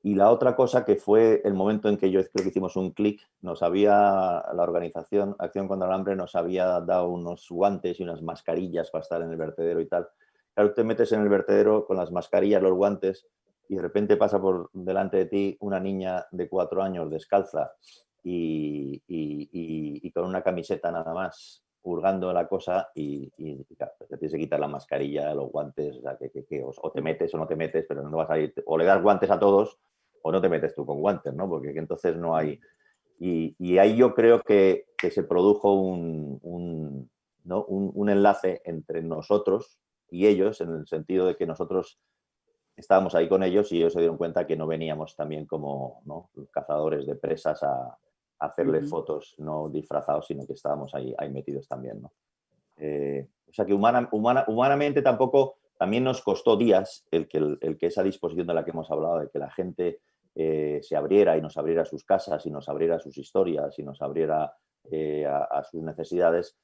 Y la otra cosa, que fue el momento en que yo creo que hicimos un clic, la organización Acción contra el Hambre nos había dado unos guantes y unas mascarillas para estar en el vertedero y tal. Claro, te metes en el vertedero con las mascarillas, los guantes, y de repente pasa por delante de ti una niña de 4 años descalza y con una camiseta nada más, hurgando la cosa, y claro, te tienes que quitar la mascarilla, los guantes, o sea, o te metes o no te metes, pero no vas a ir, o le das guantes a todos o no te metes tú con guantes, ¿no? Porque entonces no hay... Y ahí yo creo que se produjo un enlace entre nosotros y ellos, en el sentido de que nosotros estábamos ahí con ellos y ellos se dieron cuenta que no veníamos también como, ¿no?, cazadores de presas a hacerles fotos no disfrazados, sino que estábamos ahí metidos también, ¿no? O sea que humanamente también nos costó días el que esa disposición de la que hemos hablado, de que la gente se abriera y nos abriera sus casas y nos abriera sus historias y nos abriera a sus necesidades,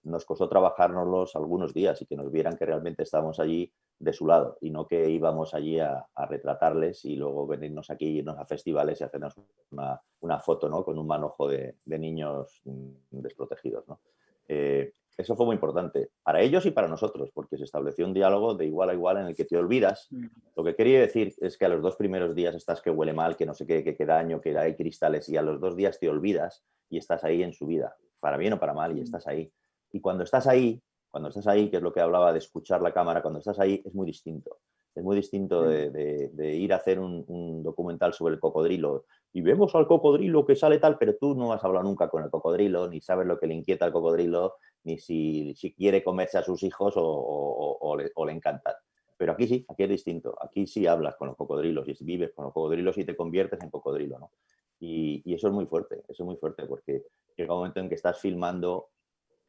nos costó trabajárnoslos algunos días y que nos vieran que realmente estábamos allí de su lado y no que íbamos allí a retratarles y luego venirnos aquí, irnos a festivales y hacernos una foto, ¿no?, con un manojo de niños desprotegidos, ¿no? Eso fue muy importante para ellos y para nosotros, porque se estableció un diálogo de igual a igual en el que te olvidas. Lo que quería decir es que a los 2 primeros días estás que huele mal, que no sé qué, que daño, que hay cristales, y a los 2 días te olvidas y estás ahí en su vida, para bien o para mal, y estás ahí. Y cuando estás ahí, que es lo que hablaba de escuchar la cámara, cuando estás ahí es muy distinto. Es muy distinto de ir a hacer un documental sobre el cocodrilo y vemos al cocodrilo que sale tal, pero tú no has hablado nunca con el cocodrilo, ni sabes lo que le inquieta al cocodrilo, ni si quiere comerse a sus hijos o le encantan. Pero aquí sí, aquí es distinto. Aquí sí hablas con los cocodrilos y vives con los cocodrilos y te conviertes en cocodrilo, ¿no? Y eso es muy fuerte, porque llega un momento en que estás filmando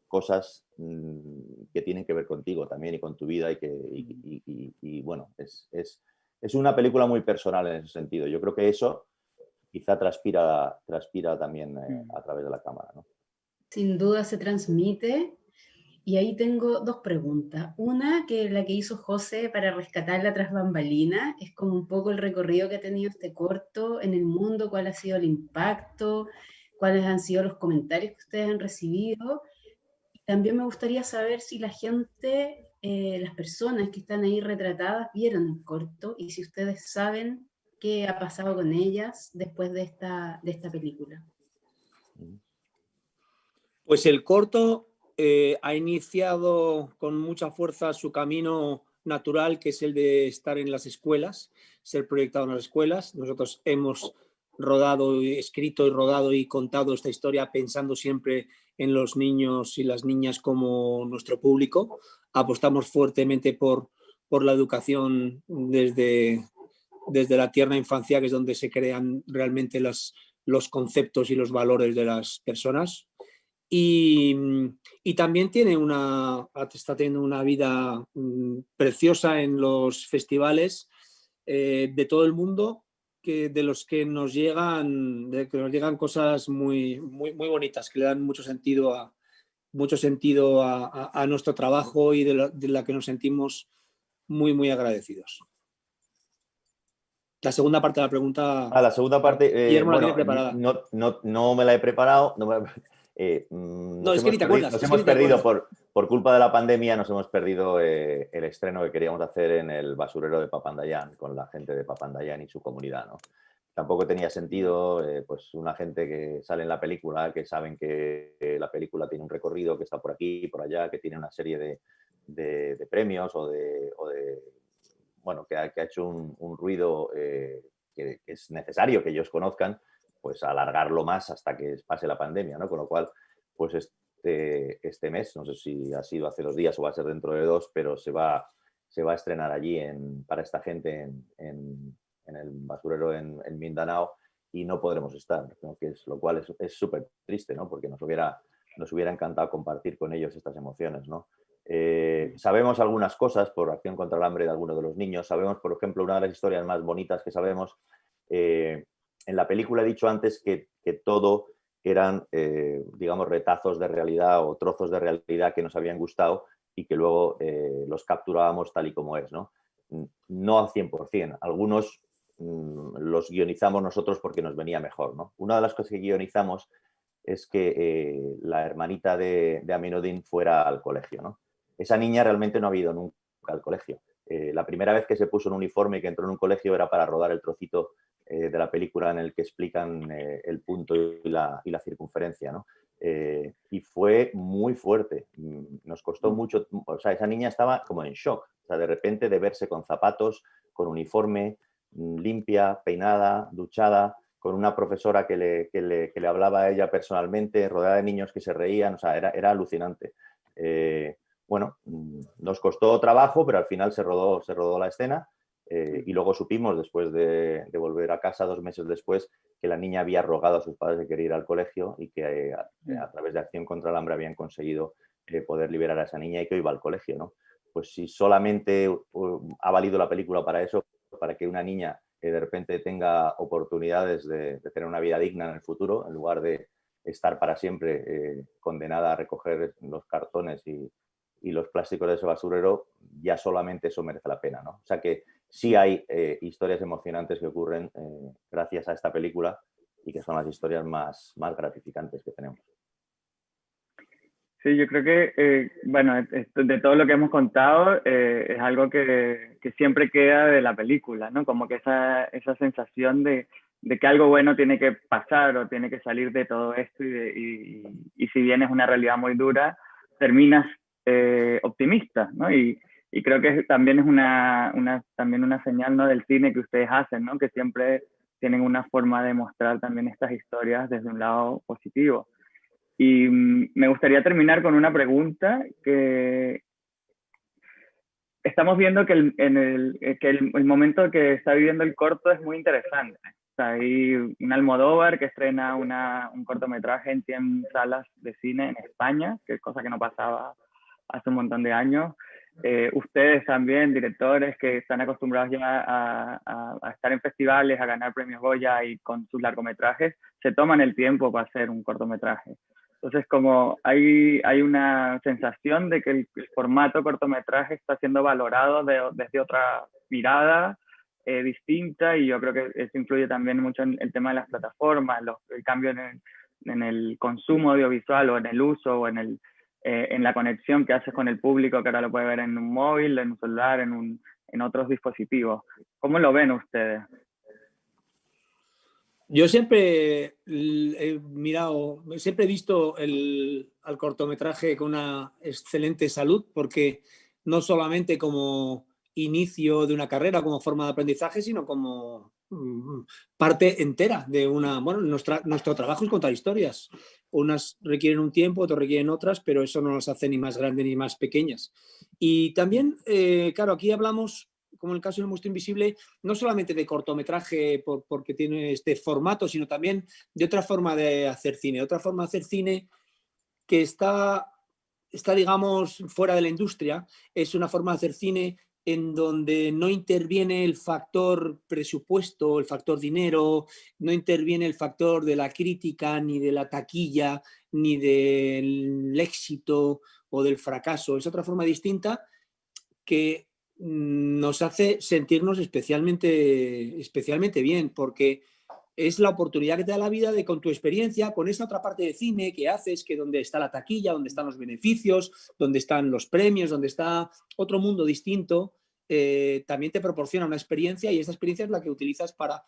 cosas que tienen que ver contigo también y con tu vida y bueno, es una película muy personal en ese sentido. Yo creo que eso quizá transpira también a través de la cámara, ¿no? Sin duda se transmite. Y ahí tengo 2 preguntas. Una, que la que hizo José para rescatarla tras bambalina, es como un poco el recorrido que ha tenido este corto en el mundo, cuál ha sido el impacto, cuáles han sido los comentarios que ustedes han recibido. También me gustaría saber si la gente las personas que están ahí retratadas vieron el corto y si ustedes saben qué ha pasado con ellas después de esta película. Pues el corto ha iniciado con mucha fuerza su camino natural, que es el de estar en las escuelas, ser proyectado en las escuelas. Nosotros hemos rodado, escrito y rodado y contado esta historia pensando siempre en los niños y las niñas como nuestro público. Apostamos fuertemente por la educación desde la tierna infancia, que es donde se crean realmente los conceptos y los valores de las personas. Y también está teniendo una vida preciosa en los festivales de todo el mundo, de los que nos llegan cosas muy, muy, muy bonitas, que le dan mucho sentido a nuestro trabajo y de la que nos sentimos muy, muy agradecidos. La segunda parte de la pregunta... La segunda parte, Guillermo, bueno, la tiene preparada. No me la he preparado. Es que ni te acuerdas. Nos hemos perdido por culpa de la pandemia, nos hemos perdido el estreno que queríamos hacer en el basurero de Papandayán, con la gente de Papandayán y su comunidad, ¿no? Tampoco tenía sentido, pues una gente que sale en la película, que saben que la película tiene un recorrido, que está por aquí y por allá, que tiene una serie de premios bueno, que ha hecho un ruido que es necesario que ellos conozcan, pues alargarlo más hasta que pase la pandemia, ¿no? Con lo cual, pues este mes, no sé si ha sido hace 2 días o va a ser dentro de 2, pero se va a estrenar allí para esta gente en el basurero en Mindanao y no podremos estar, ¿no? Lo cual es súper triste, ¿no? Porque nos hubiera encantado compartir con ellos estas emociones, ¿no? Sabemos algunas cosas por Acción contra el Hambre de algunos de los niños. Sabemos, por ejemplo, una de las historias más bonitas que sabemos. En la película he dicho antes que todo eran, digamos, retazos de realidad o trozos de realidad que nos habían gustado y que luego los capturábamos tal y como es, ¿no? No al 100%. Algunos los guionizamos nosotros porque nos venía mejor, ¿no? Una de las cosas que guionizamos es que la hermanita de Aminuddin fuera al colegio, ¿no? Esa niña realmente no ha ido nunca al colegio. La primera vez que se puso un uniforme y que entró en un colegio era para rodar el trocito de la película en el que explican el punto y la circunferencia, ¿no? Y fue muy fuerte. Nos costó mucho. O sea, esa niña estaba como en shock. O sea, de repente de verse con zapatos, con uniforme, limpia, peinada, duchada, con una profesora que le hablaba a ella personalmente, rodeada de niños que se reían. O sea, era alucinante. Bueno, nos costó trabajo, pero al final se rodó la escena y luego supimos, después de volver a casa 2 meses después, que la niña había rogado a sus padres que quería ir al colegio y que a través de Acción contra el Hambre habían conseguido poder liberar a esa niña y que iba al colegio, ¿no? Pues si solamente ha valido la película para eso, para que una niña de repente tenga oportunidades de tener una vida digna en el futuro, en lugar de estar para siempre condenada a recoger los cartones y los plásticos de ese basurero, ya solamente eso merece la pena, ¿no? O sea que sí hay historias emocionantes que ocurren gracias a esta película y que son las historias más gratificantes que tenemos. Sí, yo creo que, bueno, de todo lo que hemos contado, es algo que siempre queda de la película, ¿no? Como que esa sensación de que algo bueno tiene que pasar o tiene que salir de todo esto y si bien es una realidad muy dura, terminas optimista, ¿no? Y creo que también es también una señal, ¿no? Del cine que ustedes hacen, ¿no? Que siempre tienen una forma de mostrar también estas historias desde un lado positivo. Y me gustaría terminar con una pregunta que estamos viendo que el momento que está viviendo el corto es muy interesante. O sea, hay un Almodóvar que estrena un cortometraje en 100 salas de cine en España, que es cosa que no pasaba hace un montón de años. Ustedes también, directores que están acostumbrados ya a estar en festivales, a ganar premios Goya y con sus largometrajes, se toman el tiempo para hacer un cortometraje. Entonces, como hay una sensación de que el formato cortometraje está siendo valorado desde otra mirada distinta, y yo creo que eso influye también mucho en el tema de las plataformas, el cambio en el consumo audiovisual o en el uso o en en la conexión que haces con el público, que ahora lo puede ver en un móvil, en un celular, en otros dispositivos. ¿Cómo lo ven ustedes? Yo siempre he mirado, siempre he visto al cortometraje con una excelente salud, porque no solamente como inicio de una carrera, como forma de aprendizaje, sino como parte entera de una... Bueno, nuestro trabajo es contar historias. Unas requieren un tiempo, otras requieren otras, pero eso no nos hace ni más grandes ni más pequeñas. Y también, claro, aquí hablamos, como en el caso del Monstruo Invisible, no solamente de cortometraje porque tiene este formato, sino también de otra forma de hacer cine. Otra forma de hacer cine que está, digamos, fuera de la industria, es una forma de hacer cine en donde no interviene el factor presupuesto, el factor dinero, no interviene el factor de la crítica, ni de la taquilla, ni del éxito o del fracaso. Es otra forma distinta que nos hace sentirnos especialmente bien, porque es la oportunidad que te da la vida de, con tu experiencia, con esa otra parte de cine que haces, que donde está la taquilla, donde están los beneficios, donde están los premios, donde está otro mundo distinto, también te proporciona una experiencia, y esa experiencia es la que utilizas para,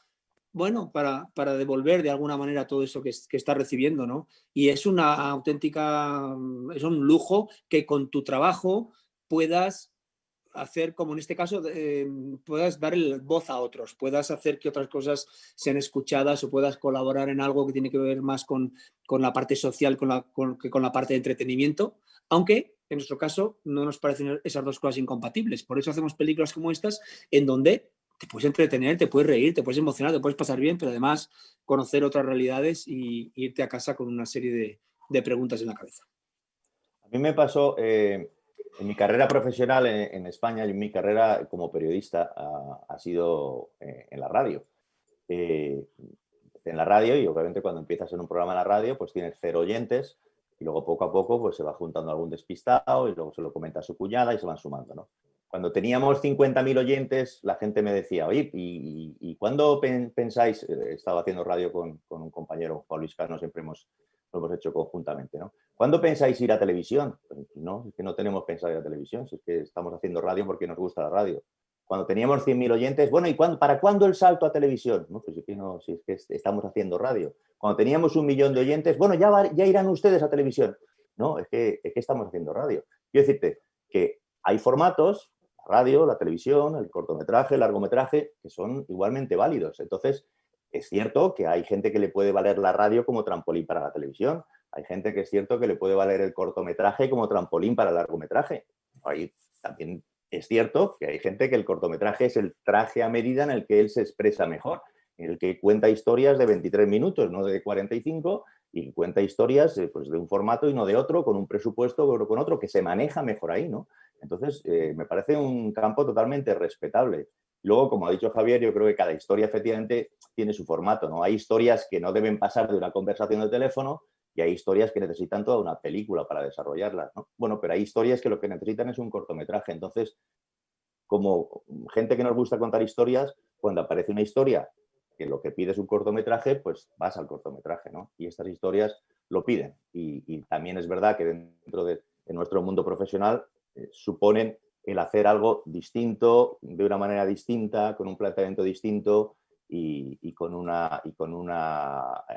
bueno, para devolver de alguna manera todo eso que estás recibiendo, ¿no? Y es una auténtica, es un lujo que con tu trabajo puedas hacer, como en este caso, puedas dar voz a otros, puedas hacer que otras cosas sean escuchadas, o puedas colaborar en algo que tiene que ver más con la parte social que con la parte de entretenimiento, aunque en nuestro caso no nos parecen esas dos cosas incompatibles. Por eso hacemos películas como estas, en donde te puedes entretener, te puedes reír, te puedes emocionar, te puedes pasar bien, pero además conocer otras realidades y irte a casa con una serie de preguntas en la cabeza. A mí me pasó... en mi carrera profesional en España, y mi carrera como periodista ha sido en la radio. En la radio, y obviamente cuando empiezas en un programa en la radio, pues tienes 0 oyentes, y luego poco a poco pues se va juntando algún despistado, y luego se lo comenta a su cuñada y se van sumando, ¿no? Cuando teníamos 50.000 oyentes, la gente me decía, oye, ¿y cuándo pensáis? He estado haciendo radio con un compañero, Juan Luis Cano, siempre lo hemos hecho conjuntamente, ¿no? ¿Cuándo pensáis ir a televisión? Pues no, es que no tenemos pensado ir a televisión, si es que estamos haciendo radio porque nos gusta la radio. Cuando teníamos 100.000 oyentes, bueno, ¿y para cuándo el salto a televisión? No, pues es que no, si es que estamos haciendo radio. Cuando teníamos 1 millón de oyentes, bueno, ya irán ustedes a televisión. No, es que estamos haciendo radio. Quiero decirte que hay formatos, la radio, la televisión, el cortometraje, el largometraje, que son igualmente válidos. Entonces, es cierto que hay gente que le puede valer la radio como trampolín para la televisión. Hay gente que es cierto que le puede valer el cortometraje como trampolín para el largometraje. Ahí también es cierto que hay gente que el cortometraje es el traje a medida en el que él se expresa mejor, en el que cuenta historias de 23 minutos, no de 45, y cuenta historias pues, de un formato y no de otro, con un presupuesto o con otro, que se maneja mejor ahí, ¿no? Entonces, me parece un campo totalmente respetable. Luego, como ha dicho Javier, yo creo que cada historia efectivamente tiene su formato, ¿no? Hay historias que no deben pasar de una conversación de teléfono, y hay historias que necesitan toda una película para desarrollarlas, ¿no? Bueno, pero hay historias que lo que necesitan es un cortometraje. Entonces, como gente que nos gusta contar historias, cuando aparece una historia que lo que pide es un cortometraje, pues vas al cortometraje, ¿no? Y estas historias lo piden. Y también es verdad que dentro de nuestro mundo profesional suponen el hacer algo distinto, de una manera distinta, con un planteamiento distinto, y con una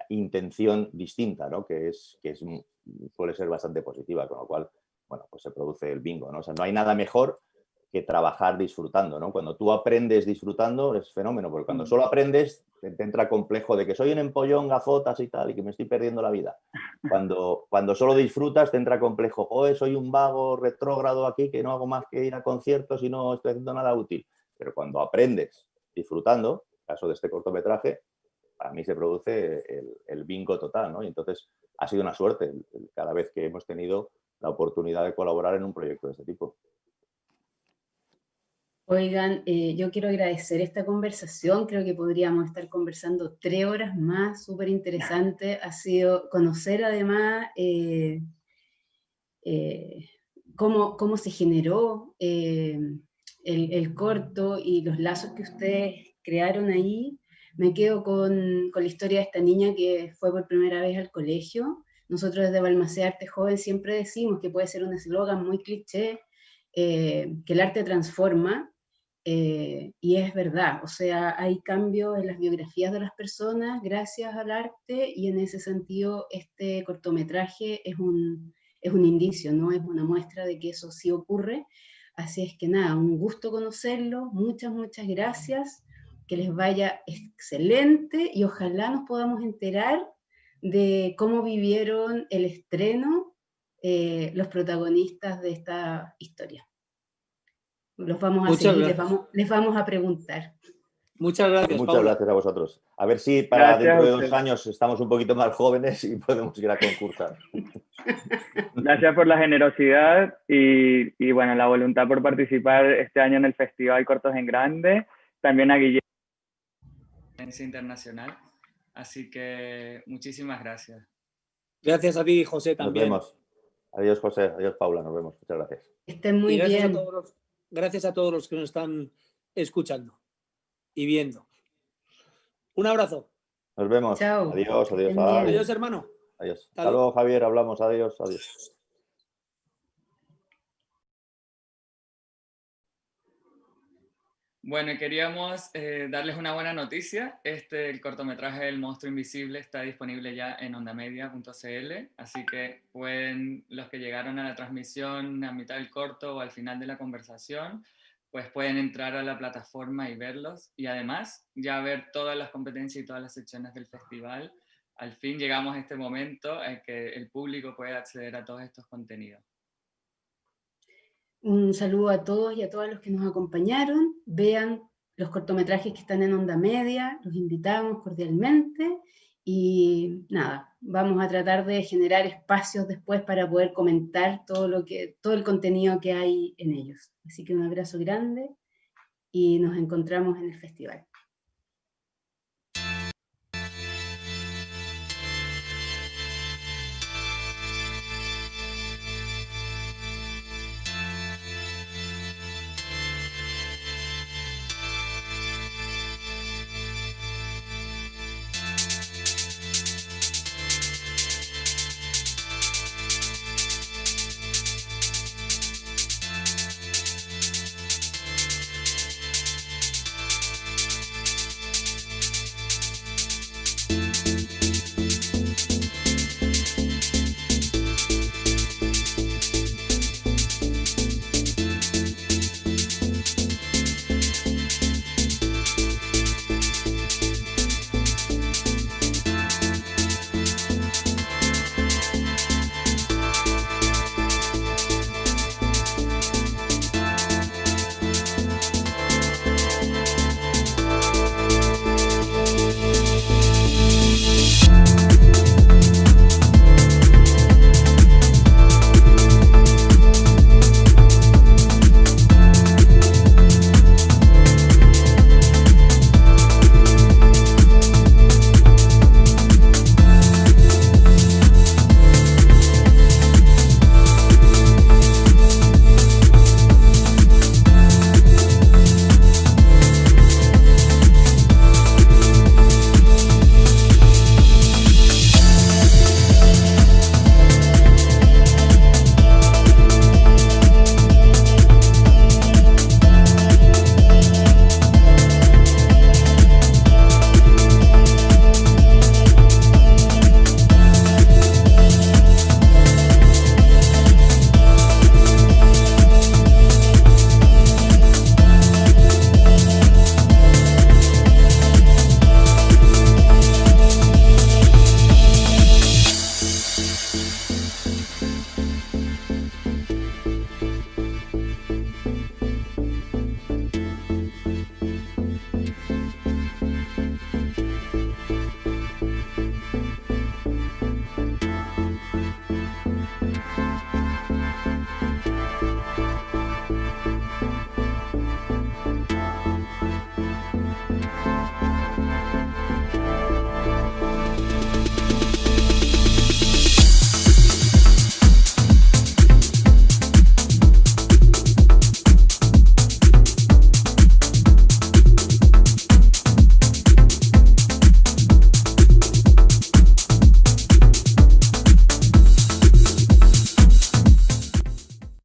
intención distinta, ¿no? que suele ser bastante positiva, con lo cual, bueno, pues se produce el bingo, ¿no? O sea, no hay nada mejor que trabajar disfrutando, ¿no? Cuando tú aprendes disfrutando es fenómeno, porque cuando solo aprendes te entra complejo de que soy un empollón, gafotas y tal, y que me estoy perdiendo la vida. Cuando solo disfrutas te entra complejo, soy un vago retrógrado aquí que no hago más que ir a conciertos y no estoy haciendo nada útil. Pero cuando aprendes disfrutando, caso de este cortometraje, para mí se produce el bingo total, ¿no? Y entonces ha sido una suerte cada vez que hemos tenido la oportunidad de colaborar en un proyecto de este tipo. Oigan, yo quiero agradecer esta conversación, creo que podríamos estar conversando 3 horas más, súper interesante, ha sido conocer además cómo se generó el corto y los lazos que ustedes crearon ahí. Me quedo con la historia de esta niña que fue por primera vez al colegio, Nosotros desde Balmaceda Arte Joven siempre decimos que puede ser un eslogan muy cliché, que el arte transforma, y es verdad, o sea, hay cambios en las biografías de las personas gracias al arte, y en ese sentido este cortometraje es un indicio, ¿no? Es una muestra de que eso sí ocurre. Así es que nada, un gusto conocerlo, muchas, muchas gracias, que les vaya excelente y ojalá nos podamos enterar de cómo vivieron el estreno los protagonistas de esta historia. Los vamos a Muchas seguir, gracias. les vamos a preguntar. Muchas gracias, Pues muchas Paula. gracias a vosotros. A ver si para Gracias dentro a de 2 usted. años estamos un poquito más jóvenes y podemos ir a concursar. Gracias por la generosidad y bueno, la voluntad por participar este año en el Festival Cortos en Grande. También a Guillermo. Internacional. Así que muchísimas gracias. Gracias a ti, José, Nos también. vemos. Adiós, José. Adiós, Paula. Nos vemos. Muchas gracias. Estén muy Y gracias bien. gracias a todos los que nos están escuchando y viendo. Un abrazo. Nos vemos. Chao. Adiós, Que adiós. estén bien. Adiós, hermano. Adiós. Hasta Hasta luego, Javier. Hablamos. Adiós, adiós. Bueno, y queríamos darles una buena noticia. El cortometraje El Monstruo Invisible está disponible ya en ondamedia.cl, así que los que llegaron a la transmisión a mitad del corto o al final de la conversación, pues pueden entrar a la plataforma y verlos. Y además, ya ver todas las competencias y todas las secciones del festival. Al fin llegamos a este momento en que el público puede acceder a todos estos contenidos. Un saludo a todos y a todas los que nos acompañaron. Vean los cortometrajes que están en Onda Media, los invitamos cordialmente. Y nada, vamos a tratar de generar espacios después para poder comentar todo el contenido que hay en ellos. Así que un abrazo grande y nos encontramos en el festival.